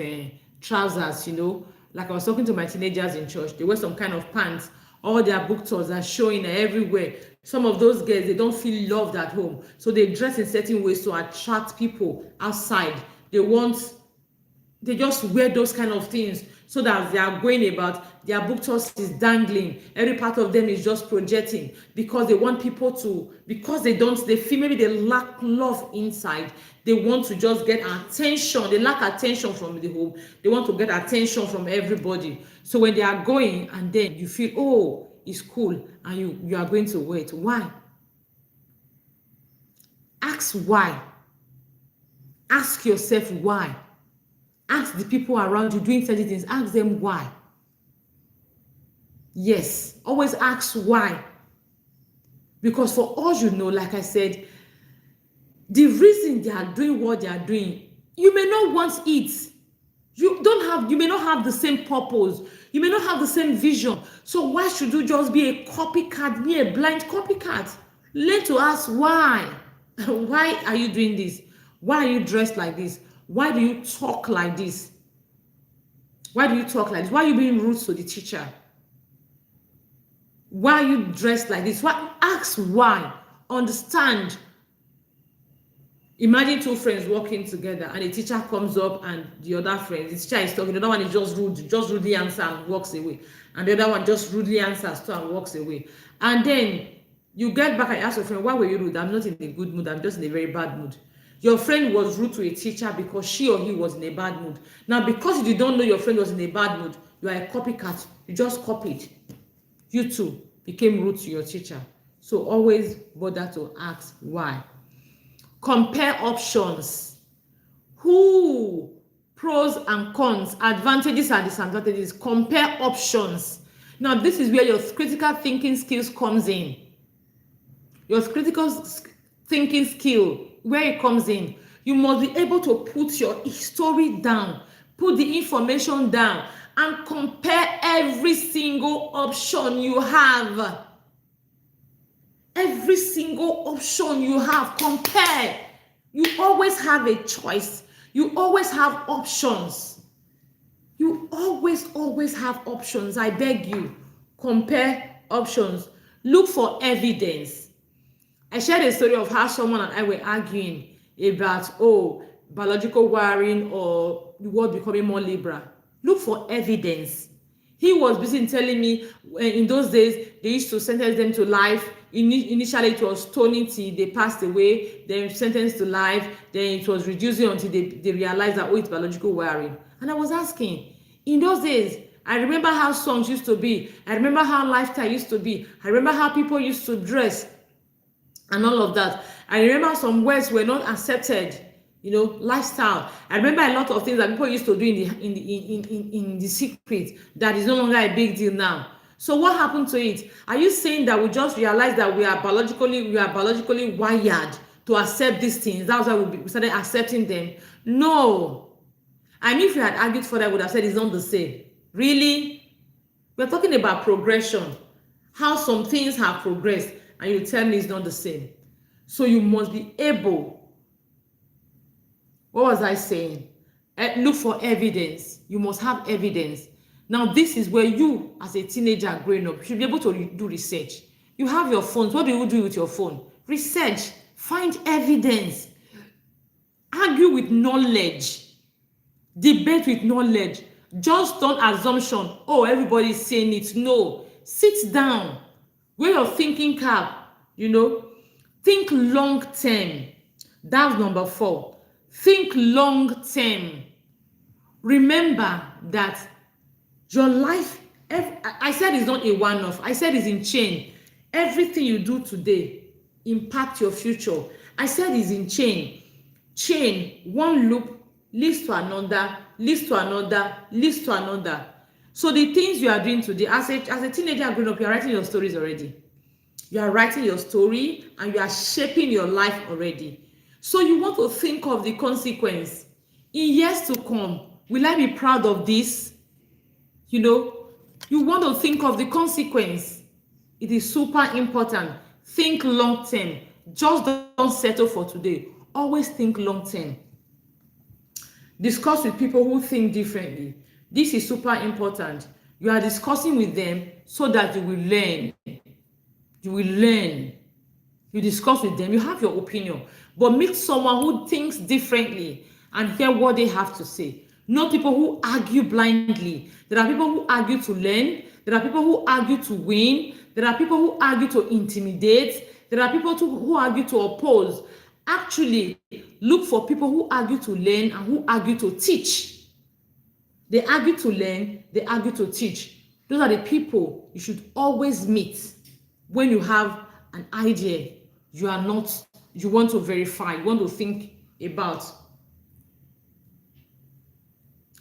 trousers, you know, like I was talking to my teenagers in church, they wear some kind of pants, all their book tours are showing everywhere. Some of those girls, they don't feel loved at home, so they dress in certain ways to attract people outside. They just wear those kind of things so that they are going about, their book tours is dangling, every part of them is just projecting, because they want people to, because they feel maybe they lack love inside, they want to just get attention, they lack attention from the home, they want to get attention from everybody. So when they are going and then you feel, oh, it's cool, and you are going to wait. Why? Ask why. Ask yourself why. Ask the people around you doing certain things. Ask them why. Yes, always ask why. Because for all you know, like I said, the reason they are doing what they are doing, you may not want it. You may not have the same purpose. You may not have the same vision. So why should you just be a copycat, be a blind copycat? Learn to ask why. Why are you doing this? Why are you dressed like this? Why do you talk like this? Why do you talk like this? Why are you being rude to the teacher? Why are you dressed like this? Why? Ask why. Understand. Imagine 2 friends walking together and a teacher comes up and the other friend, the teacher is talking, the other one is just rude, just rudely answers and walks away. And the other one just rudely answers too and walks away. And then you get back and ask your friend, why were you rude? I'm not in a good mood. I'm just in a very bad mood. Your friend was rude to a teacher because she or he was in a bad mood. Now, because you don't know your friend was in a bad mood, you are a copycat. You just copied. You too became rude to your teacher. So always bother to ask why. Compare options. Pros and cons, advantages and disadvantages. Compare options. Now, this is where your critical thinking skills comes in. Your critical thinking skill, where it comes in, you must be able to put your story down, put the information down, and compare every single option you have. Every single option you have, compare. You always have a choice. You always have options. You always have options. I beg you, compare options. Look for evidence. I shared a story of how someone and I were arguing about, biological wiring or the world becoming more liberal. Look for evidence. He was busy telling me in those days, they used to sentence them to life. Initially, it was stoning till they passed away, then sentenced to life, then it was reducing until they realized that, it's biological wiring. And I was asking, in those days, I remember how songs used to be. I remember how lifestyle used to be. I remember how people used to dress and all of that. I remember some words were not accepted, lifestyle. I remember a lot of things that people used to do in the secret that is no longer a big deal now. So what happened to it? Are you saying that we just realized that we are biologically wired to accept these things? That's why we started accepting them? No. And if you had argued further, I would have said it's not the same. Really? We're talking about progression, how some things have progressed, and you tell me it's not the same. So you must be able, what was I saying? Look for evidence. You must have evidence. Now, this is where you, as a teenager growing up, should be able to do research. You have your phones. What do you do with your phone? Research. Find evidence. Argue with knowledge. Debate with knowledge. Just don't assumption, everybody is saying it. No. Sit down. Wear your thinking cap. Think long term. That's number 4. Think long term. Remember that your life I said it's not a one-off. I said it's in chain. Everything you do today impact your future. I said it's in chain. Chain, one loop leads to another, leads to another, leads to another. So the things you are doing today, as a teenager growing up, you are writing your stories already. You are writing your story and you are shaping your life already. So you want to think of the consequence. In years to come, will I be proud of this? You know, you want to think of the consequence. It is super important. Think long term. Just don't settle for today. Always think long term. Discuss with people who think differently. This is super important. You are discussing with them so that you will learn. You will learn. You discuss with them. You have your opinion. But meet someone who thinks differently and hear what they have to say. Not people who argue blindly. There are people who argue to learn. There are people who argue to win. There are people who argue to intimidate. There are people who argue to oppose. Actually, look for people who argue to learn and who argue to teach. They argue to learn, they argue to teach. Those are the people you should always meet when you have an idea you want to verify, you want to think about.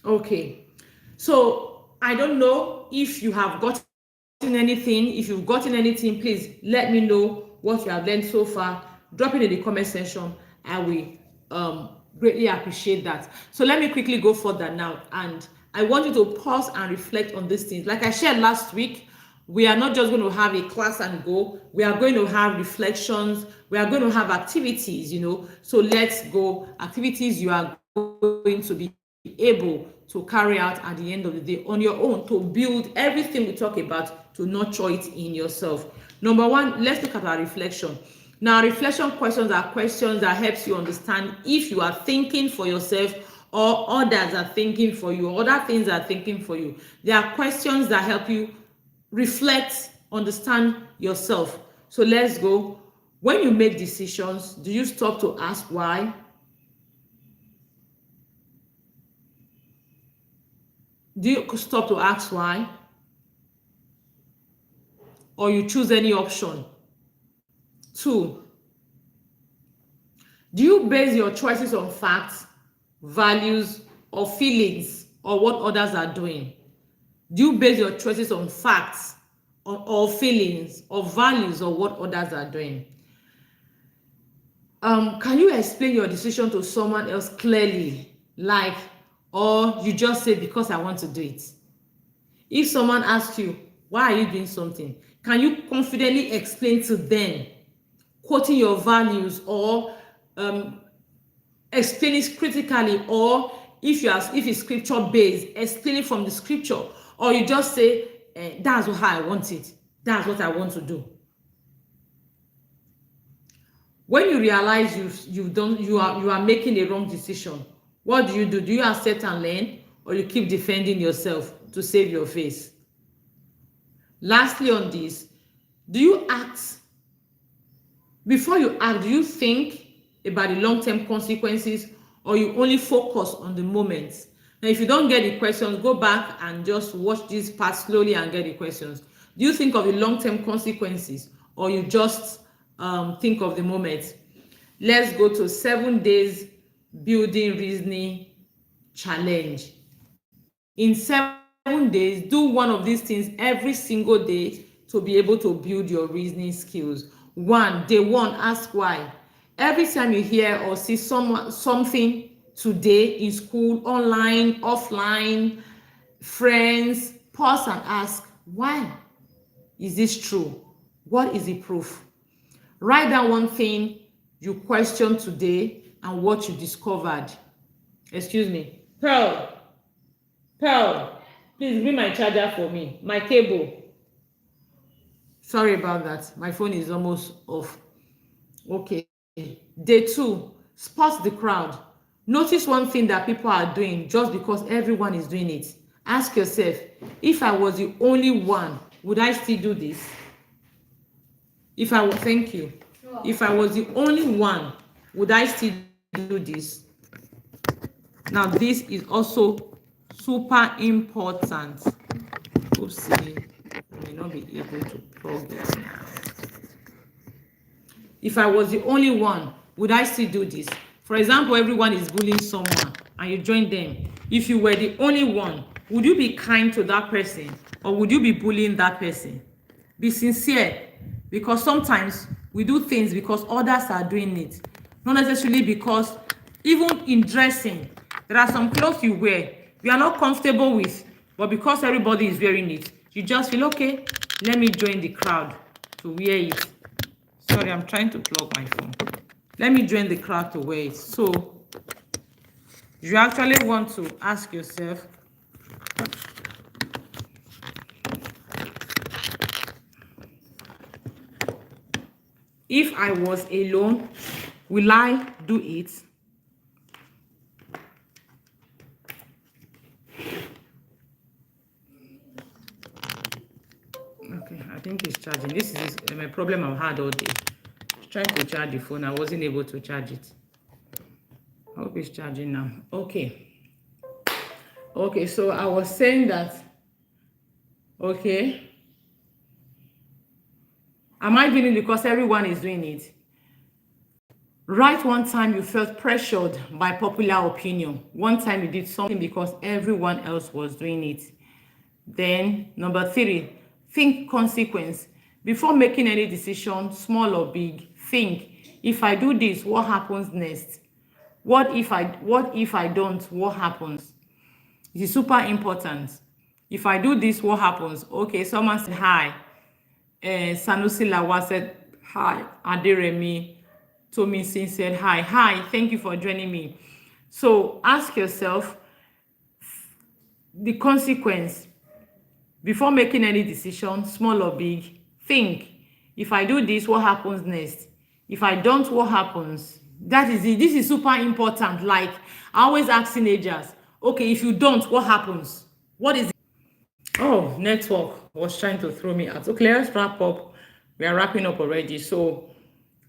Okay, so I don't know if you have gotten anything. If you've gotten anything, please let me know what you have learned so far. Drop it in the comment section. I will greatly appreciate that. So let me quickly go further now, and I want you to pause and reflect on these things. Like I shared last week, we are not just going to have a class and go. We are going to have reflections. We are going to have activities, So let's go. Activities you are going to be able to carry out at the end of the day on your own to build everything we talk about, to nurture it in yourself. Number one, let's look at our reflection. Now, reflection questions are questions that helps you understand if you are thinking for yourself or others are thinking for you, or other things are thinking for you. There are questions that help you reflect, understand yourself. So let's go. When you make decisions, do you stop to ask why? Do you stop to ask why? Or you choose any option? 2, do you base your choices on facts, values, or feelings, or what others are doing? Do you base your choices on facts or feelings or values or what others are doing? Can you explain your decision to someone else clearly, or you just say because I want to do it? If someone asks you, why are you doing something? Can you confidently explain to them, quoting your values, or explaining critically, or if it's scripture based, explaining from the scripture, or you just say, that's how I want it, that's what I want to do. When you realize you are making a wrong decision, what do? Do you accept and learn, or you keep defending yourself to save your face? Lastly on this, do you act? Before you act, do you think about the long-term consequences, or you only focus on the moment? Now, if you don't get the questions, go back and just watch this part slowly and get the questions. Do you think of the long-term consequences, or you just think of the moment? Let's go to 7 days building reasoning challenge. In 7 days, do one of these things every single day to be able to build your reasoning skills. Day one, ask why. Every time you hear or see something today in school, online, offline, friends, pause and ask, why is this true? What is the proof? Write down one thing you questioned today and what you discovered. Excuse me. Pearl, please bring my charger for me, my cable. Sorry about that. My phone is almost off. Okay. Day 2, spot the crowd. Notice one thing that people are doing just because everyone is doing it. Ask yourself, if I was the only one, would I still do this? Thank you. Sure. If I was the only one, would I still do this? Now, this is also super important. Oopsie, I may not be able to plug it now. If I was the only one, would I still do this? For example, everyone is bullying someone and you join them. If you were the only one, would you be kind to that person or would you be bullying that person? Be sincere, because sometimes we do things because others are doing it, not necessarily because, even in dressing, there are some clothes you wear you are not comfortable with, but because everybody is wearing it, you just feel, okay, let me join the crowd to wear it. Sorry, I'm trying to plug my phone. Let me join the crowd to wear it. So you actually want to ask yourself, if I was alone, will I do it? Okay, I think it's charging. This is my problem I've had all day. Trying to charge the phone, I wasn't able to charge it. I hope it's charging now. Okay, so I was saying that, okay, am I doing it because everyone is doing it? Right, one time you felt pressured by popular opinion. One time you did something because everyone else was doing it. Then number 3, think consequence. Before making any decision, small or big, think, if I do this, what happens next? What if I don't? What happens? It is super important. If I do this, what happens? Okay, someone said hi. Sanusi Lawa said hi. Aderemi Tomisin said hi. Hi, thank you for joining me. So ask yourself the consequence. Before making any decision, small or big, think, if I do this, what happens next? If I don't, what happens? That is it. This is super important. Like, I always ask teenagers, okay, if you don't, what happens? What is it? Oh, network was trying to throw me out. Okay, let's wrap up. We are wrapping up already. So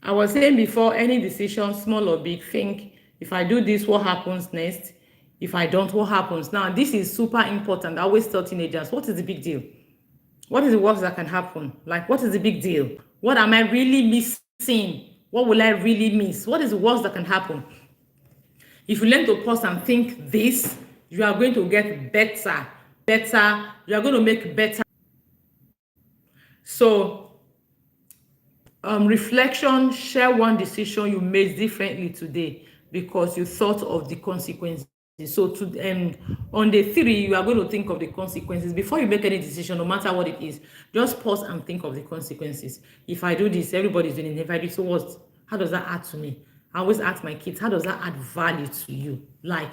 I was saying before any decision, small or big, think, if I do this, what happens next? If I don't, what happens? Now, this is super important. I always tell teenagers, what is the big deal? What is the worst that can happen? Like, what is the big deal? What am I really missing? What will I really miss? What is the worst that can happen? If you learn to pause and think this, you are going to get better. You are going to make better. So, reflection, share one decision you made differently today because you thought of the consequences. So on day 3, you are going to think of the consequences. Before you make any decision, no matter what it is, just pause and think of the consequences. If I do this, everybody's doing it. If I do so, what? How does that add to me? I always ask my kids, how does that add value to you? Like,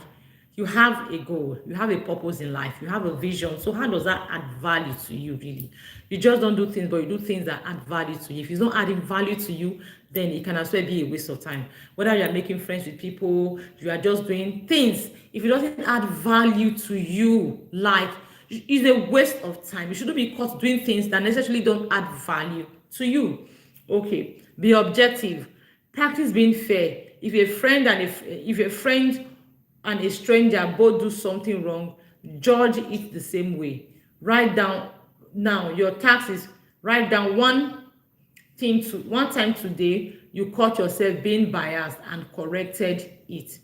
you have a goal, you have a purpose in life, you have a vision. So how does that add value to you, really? You just don't do things, but you do things that add value to you. If it's not adding value to you, then it can as well be a waste of time. Whether you are making friends with people, you are just doing things, if it doesn't add value to you, like, it's a waste of time. You shouldn't be caught doing things that necessarily don't add value to you. Okay, be objective. Practice being fair. If a friend and a stranger both do something wrong, judge it the same way. Write down now. Your task is write down one time today you caught yourself being biased and corrected it.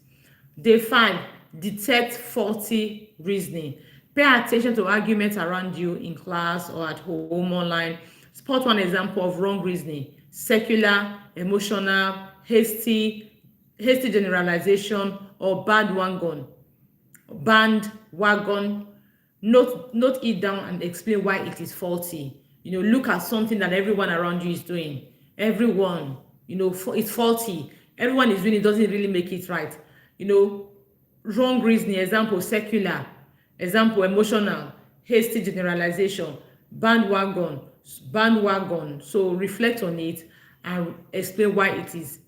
Day 5, detect faulty reasoning. Pay attention to arguments around you in class or at home, online. Spot one example of wrong reasoning: secular, emotional, hasty generalization, or bandwagon. Note it down and explain why it is faulty. Look at something that everyone around you is doing. Everyone, it's faulty. Everyone is doing it, doesn't really make it right. Wrong reasoning, example, secular, example, emotional, hasty generalization, bandwagon. So reflect on it and explain why it is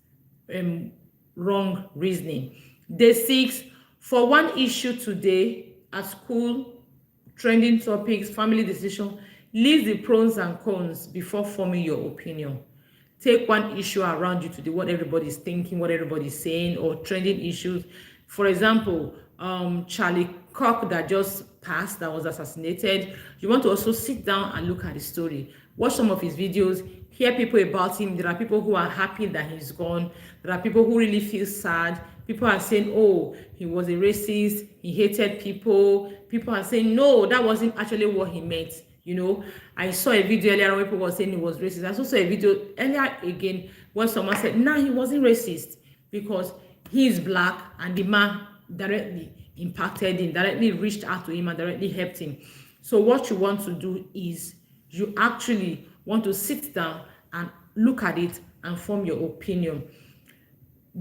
wrong reasoning. Day 6, for one issue today at school, trending topics, family decision, list the pros and cons before forming your opinion. Take one issue around you today, what everybody's thinking, what everybody's saying, or trending issues. For example, Charlie Kirk that just passed, that was assassinated. You want to also sit down and look at the story. Watch some of his videos, hear people about him. There are people who are happy that he's gone. There are people who really feel sad. People are saying, oh, he was a racist, he hated people. People are saying, no, that wasn't actually what he meant. You know, I saw a video earlier where people were saying he was racist. I also saw a video earlier again when someone said, nah, he wasn't racist because he is black and the man directly impacted him, directly reached out to him and directly helped him. So what you want to do is you actually want to sit down and look at it and form your opinion.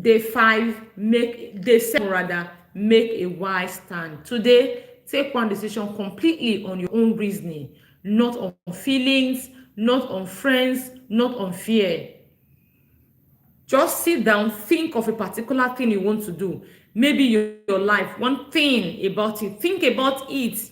Day 7 rather, make a wise stand. Today, take one decision completely on your own reasoning, not on feelings, not on friends, not on fear. Just sit down, think of a particular thing you want to do. Maybe your life, one thing about it. Think about it.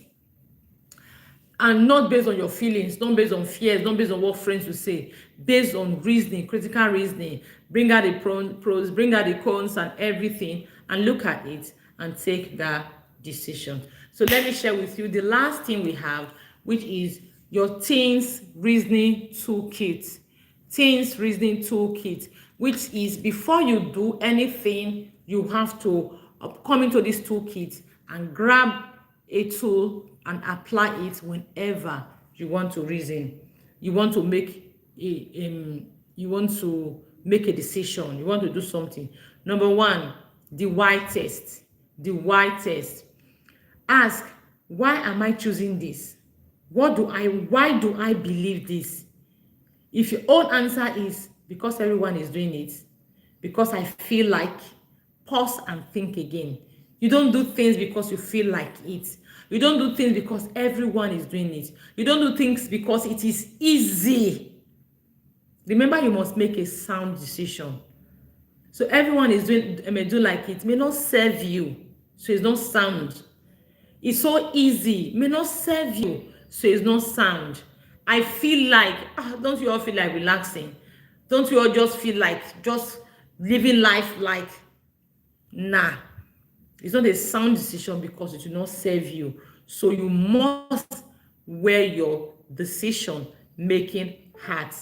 And not based on your feelings, not based on fears, not based on what friends will say, based on reasoning, critical reasoning. Bring out the pros, bring out the cons and everything, and look at it and take that decision. So let me share with you the last thing we have, which is your teens reasoning toolkit. Teens reasoning toolkit, which is before you do anything, you have to come into this toolkit and grab a tool and apply it whenever you want to reason. You want to make a decision. You want to do something. Number 1, the why test. The why test. Ask, why am I choosing this? Why do I believe this? If your own answer is because everyone is doing it, because I feel like, pause and think again. You don't do things because you feel like it. You don't do things because everyone is doing it. You don't do things because it is easy. Remember, you must make a sound decision. So everyone is may do like it, may not serve you, so it's not sound. It's so easy, may not serve you, so it's not sound. I feel like, don't you all feel like relaxing? Don't you all just feel like just living life like, nah. It's not a sound decision because it will not serve you. So you must wear your decision making hat.